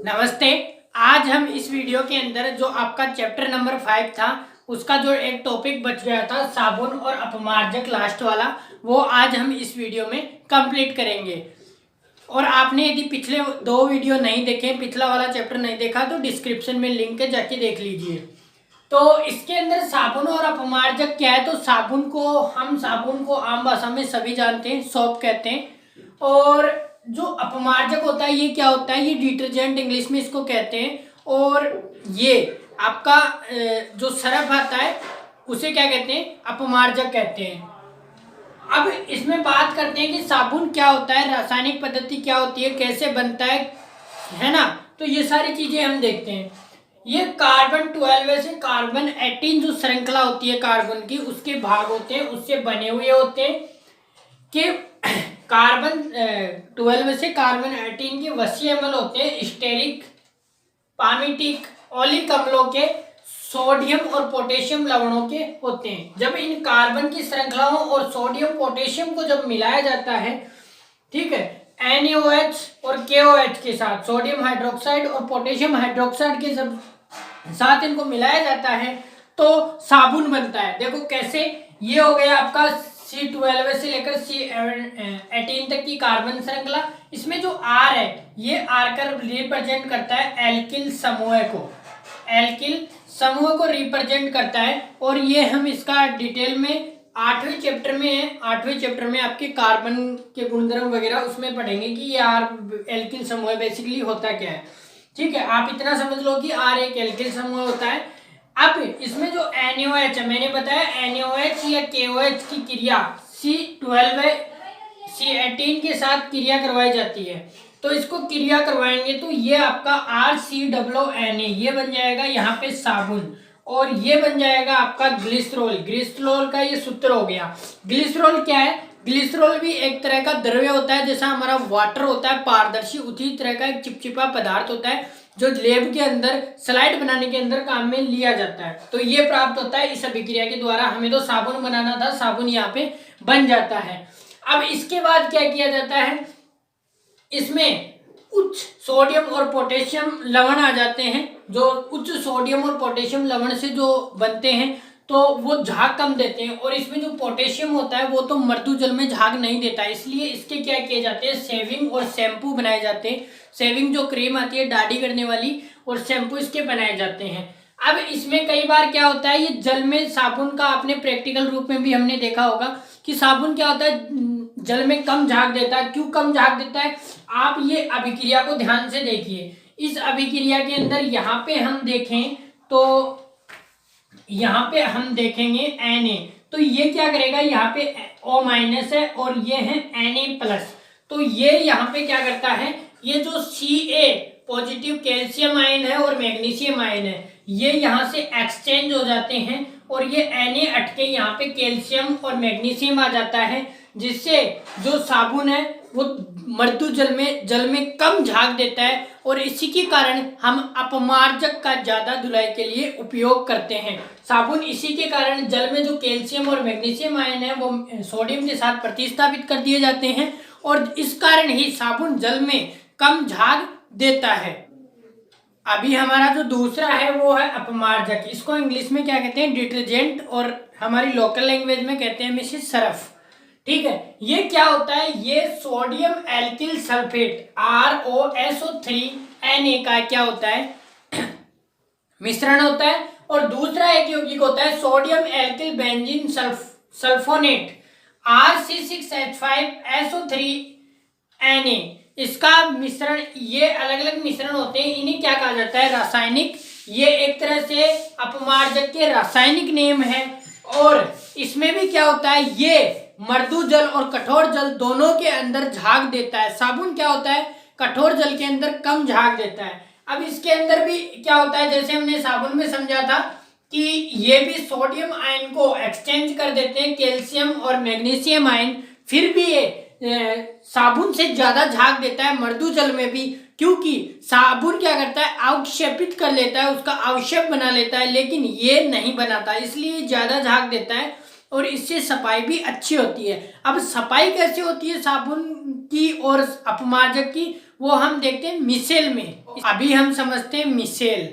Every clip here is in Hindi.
नमस्ते। आज हम इस वीडियो के अंदर जो आपका चैप्टर नंबर 5 था उसका जो एक टॉपिक बच गया था साबुन और अपमार्जक लास्ट वाला, वो आज हम इस वीडियो में कंप्लीट करेंगे। और आपने यदि पिछले 2 वीडियो नहीं देखे, पिछला वाला चैप्टर नहीं देखा, तो डिस्क्रिप्शन में लिंक है, जाके देख लीजिए। तो इसके अंदर साबुन और अपमार्जक क्या है, तो साबुन को आम भाषा में सभी जानते हैं, सोप कहते हैं। और जो अपमार्जक होता है ये क्या होता है, ये डिटर्जेंट इंग्लिश में इसको कहते हैं। और ये आपका जो सरफ आता है उसे क्या कहते हैं, अपमार्जक कहते हैं। अब इसमें बात करते हैं कि साबुन क्या होता है, रासायनिक पद्धति क्या होती है, कैसे बनता है ना। तो ये सारी चीजें हम देखते हैं। ये कार्बन 12 से कार्बन 18 जो श्रृंखला होती है कार्बन की, उसके भाग होते हैं, उससे बने हुए होते हैं कि कार्बन 12 से कार्बन 18 के वसीय अम्ल होते हैं, स्टेरिक, पामीटिक, ओलिक अम्लों के, सोडियम और पोटेशियम लवणों के होते हैं। जब इन कार्बन की श्रृंखलाओं और सोडियम पोटेशियम को जब मिलाया जाता है, ठीक है, NaOH और KOH के साथ, सोडियम हाइड्रोक्साइड और पोटेशियम हाइड्रोक्साइड के जब साथ इनको मिलाया जाता है तो साबुन बनता है। देखो कैसे, ये हो गया आपका C12 से लेकर C18 तक की कार्बन श्रृंखला। इसमें जो R है, ये R का रिप्रेजेंट करता है एल्किल समूह को, एल्किल समूह को रिप्रेजेंट करता है। और ये हम इसका डिटेल में 8वें चैप्टर में है, 8वें चैप्टर में आपके कार्बन के गुणधर्म वगैरह उसमें पढ़ेंगे कि ये आर एल्किल समूह बेसिकली होता क्या है। ठीक है, आप इतना समझ लो कि आर एक एल्किल समूह होता है। अब इसमें जो NaOH है, मैंने बताया NaOH या KOH की क्रिया C12 C18 के साथ क्रिया करवाई जाती है। तो इसको क्रिया करवाएंगे तो ये आपका RCOONA ये बन जाएगा यहाँ पे साबुन, और ये बन जाएगा आपका ग्लिसरॉल। ग्लिसरॉल का ये सूत्र हो गया। ग्लिसरॉल क्या है, ग्लिसरॉल भी एक तरह का द्रव्य होता है, जैसा हमारा वाटर होता है पारदर्शी, उसी तरह का एक चिपचिपा पदार्थ होता है जो लैब के अंदर स्लाइड बनाने के अंदर काम में लिया जाता है। तो ये प्राप्त होता है इस अभिक्रिया के द्वारा। हमें तो साबुन बनाना था, साबुन यहाँ पे बन जाता है। अब इसके बाद क्या किया जाता है, इसमें उच्च सोडियम और पोटेशियम लवण आ जाते हैं। जो उच्च सोडियम और पोटेशियम लवण से जो बनते हैं तो वो झाग कम देते हैं। और इसमें जो पोटेशियम होता है वो तो मृदु जल में झाग नहीं देता, इसलिए इसके क्या किए जाते हैं, शेविंग और शैम्पू बनाए जाते हैं। शेविंग जो क्रीम आती है दाढ़ी करने वाली, और शैम्पू इसके बनाए जाते हैं। अब इसमें कई बार क्या होता है, ये जल में साबुन का आपने प्रैक्टिकल रूप में भी हमने देखा होगा कि साबुन क्या होता है, जल में कम झाग देता है। क्यों कम झाग देता है, आप ये अभिक्रिया को ध्यान से देखिए। इस अभिक्रिया के अंदर यहाँ पे हम देखें तो यहाँ पे हम देखेंगे Na, तो ये क्या करेगा, यहाँ पे O- है और ये है Na+। तो ये यहाँ पे क्या करता है, ये जो Ca पॉजिटिव कैल्शियम आयन है और मैग्नीशियम आयन है, ये यहाँ से एक्सचेंज हो जाते हैं और ये Na अटके यहाँ पे कैल्शियम और मैग्नीशियम आ जाता है, जिससे जो साबुन है वो मृदु जल में कम झाग देता है। और इसी के कारण हम अपमार्जक का ज्यादा धुलाई के लिए उपयोग करते हैं। साबुन इसी के कारण जल में जो कैल्शियम और मैग्नीशियम आयन है वो सोडियम के साथ प्रतिस्थापित कर दिए जाते हैं, और इस कारण ही साबुन जल में कम झाग देता है। अभी हमारा जो दूसरा है वो है अपमार्जक। इसको इंग्लिश में क्या कहते हैं, डिटर्जेंट, और हमारी लोकल लैंग्वेज में कहते हैं मिसेस सरफ। ठीक है, ये क्या होता है, ये सोडियम एल्किल सल्फेट ROSO3Na का क्या होता है, मिश्रण होता है। और दूसरा एक यौगिक होता है sodium alkyl benzene sulphonate RC6H5SO3Na। इसका मिश्रण, ये अलग अलग मिश्रण होते हैं, इन्हें क्या कहा जाता है, रासायनिक। ये एक तरह से अपमार्जक के रासायनिक नेम है। और इसमें भी क्या होता है, ये मृदु जल और कठोर जल दोनों के अंदर झाग देता है। साबुन क्या होता है, कठोर जल के अंदर कम झाग देता है। अब इसके अंदर भी क्या होता है, जैसे हमने साबुन में समझा था कि ये भी सोडियम आयन को एक्सचेंज कर देते हैं कैल्शियम और मैग्नीशियम आयन, फिर भी ये साबुन से ज्यादा झाग देता है मृदु जल में भी, क्योंकि साबुन क्या करता है, अवक्षेपित कर लेता है, उसका अवक्षेप बना लेता है, लेकिन ये नहीं बनाता, इसलिए ज्यादा झाग देता है। और इससे सफाई भी अच्छी होती है। अब सफाई कैसे होती है साबुन की और अपमार्जक की, वो हम देखते हैं मिसेल में। अभी हम समझते हैं मिसेल।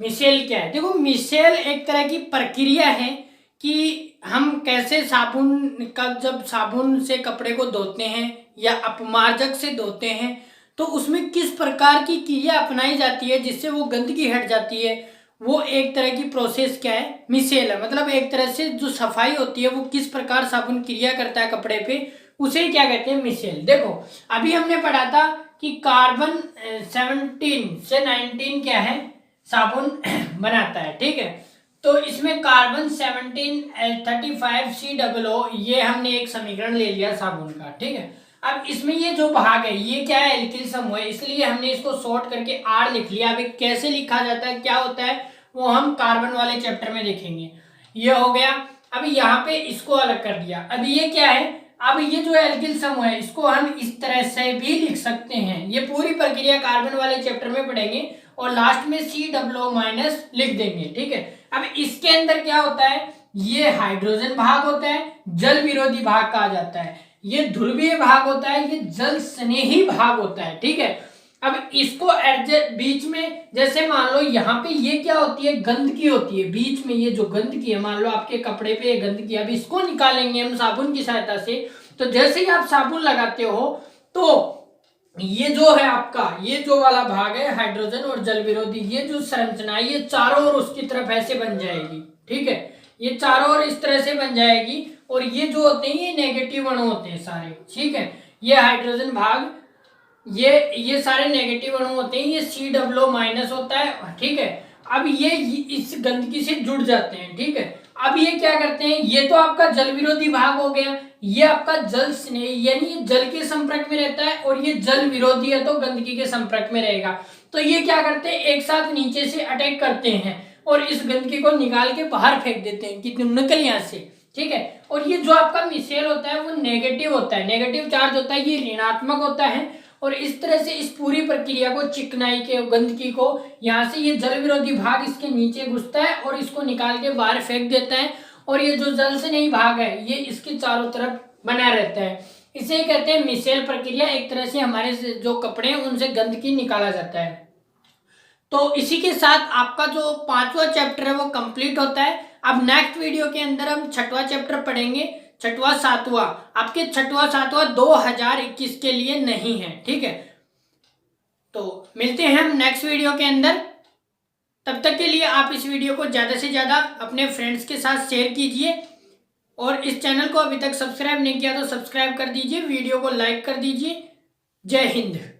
मिसेल क्या है? देखो, मिसेल एक तरह की प्रक्रिया है कि हम कैसे साबुन का, जब साबुन से कपड़े को धोते हैं या अपमार्जक से धोते हैं तो उसमें किस प्रकार की क्रिया अपनाई जाती है जिससे वो गंदगी हट जाती है, वो एक तरह की प्रोसेस क्या है? मिसेल है। मतलब एक तरह से जो सफाई होती है वो किस प्रकार साबुन क्रिया करता है कपड़े पे, उसे क्या कहते हैं? मिसेल। देखो, अभी हमने पढ़ा था कि कार्बन 17 से 19 क्या है? साबुन बनाता है, ठीक है। तो इसमें कार्बन 17 35 COO, ये हमने एक समीकरण ले लिया साबुन का, ठीक है। अब इसमें ये जो भाग है ये क्या है? एल्किल समूह है, इसलिए हमने इसको शॉर्ट करके R लिख लिया। अभी कैसे लिखा जाता है, क्या होता है, वो हम कार्बन वाले चैप्टर में देखेंगे। ये हो गया। अभी यहाँ पे इसको अलग कर दिया। अभी ये क्या है? अब ये जो एल्किल समूह है इसको हम इस तरह से भी लिख सकते हैं। ये पूरी प्रक्रिया कार्बन वाले चैप्टर में पढ़ेंगे और लास्ट में COO- लिख देंगे, ठीक है। अब इसके अंदर क्या होता है? ये हाइड्रोजन भाग होता है, जल विरोधी भाग कहा जाता है। ये ध्रुवीय भाग होता है, ये जल स्नेही भाग होता है, ठीक है। अब इसको बीच में, जैसे मान लो यहाँ पे ये क्या होती है? गंदगी होती है। बीच में ये जो गंदगी है, मान लो आपके कपड़े पे ये गंदगी, अब इसको निकालेंगे हम साबुन की सहायता से। तो जैसे ही आप साबुन लगाते हो तो ये जो है आपका, ये जो वाला भाग है हाइड्रोजन और जल विरोधी, ये जो संरचना है ये चारों ओर उसकी तरफ ऐसे बन जाएगी, ठीक है। ये चारों ओर इस तरह से बन जाएगी और ये जो होते हैं ये नेगेटिव अणु होते हैं सारे, ठीक है। ये हाइड्रोजन भाग, ये सारे नेगेटिव अणु होते हैं, ये COO- होता है, ठीक है। अब ये इस गंदगी से जुड़ जाते हैं, ठीक है। अब ये क्या करते हैं? ये तो आपका जल विरोधी भाग हो गया, ये आपका जल स्नेही यानी ये जल के संपर्क में रहता है और ये जल विरोधी है तो गंदगी के संपर्क में रहेगा। तो ये क्या करते हैं? एक साथ नीचे से अटैक करते हैं और इस गंदगी को निकाल के बाहर फेंक देते हैं कि तुम निकल यहाँ से, ठीक है। और ये जो आपका मिसेल होता है वो नेगेटिव होता है, नेगेटिव चार्ज होता है, ये ऋणात्मक होता है। और इस तरह से इस पूरी प्रक्रिया को, चिकनाई के गंदगी को, यहाँ से ये जल विरोधी भाग इसके नीचे घुसता है और इसको निकाल के बाहर फेंक देता है और ये जो जल से नहीं भाग है ये इसके चारों तरफ बना रहता है। इसे कहते हैं मिसेल प्रक्रिया। एक तरह से हमारे जो कपड़े हैं उनसे गंदगी निकाला जाता है। तो इसी के साथ आपका जो 5वां चैप्टर है वो कंप्लीट होता है। अब नेक्स्ट वीडियो के अंदर हम 6वां चैप्टर पढ़ेंगे, 6वां 7वां। आपके 6वां 7वां 2021 के लिए नहीं है, ठीक है। तो मिलते हैं हम नेक्स्ट वीडियो के अंदर। तब तक के लिए आप इस वीडियो को ज़्यादा से ज़्यादा अपने फ्रेंड्स के साथ शेयर कीजिए और इस चैनल को अभी तक सब्सक्राइब नहीं किया तो सब्सक्राइब कर दीजिए, वीडियो को लाइक कर दीजिए। जय हिंद।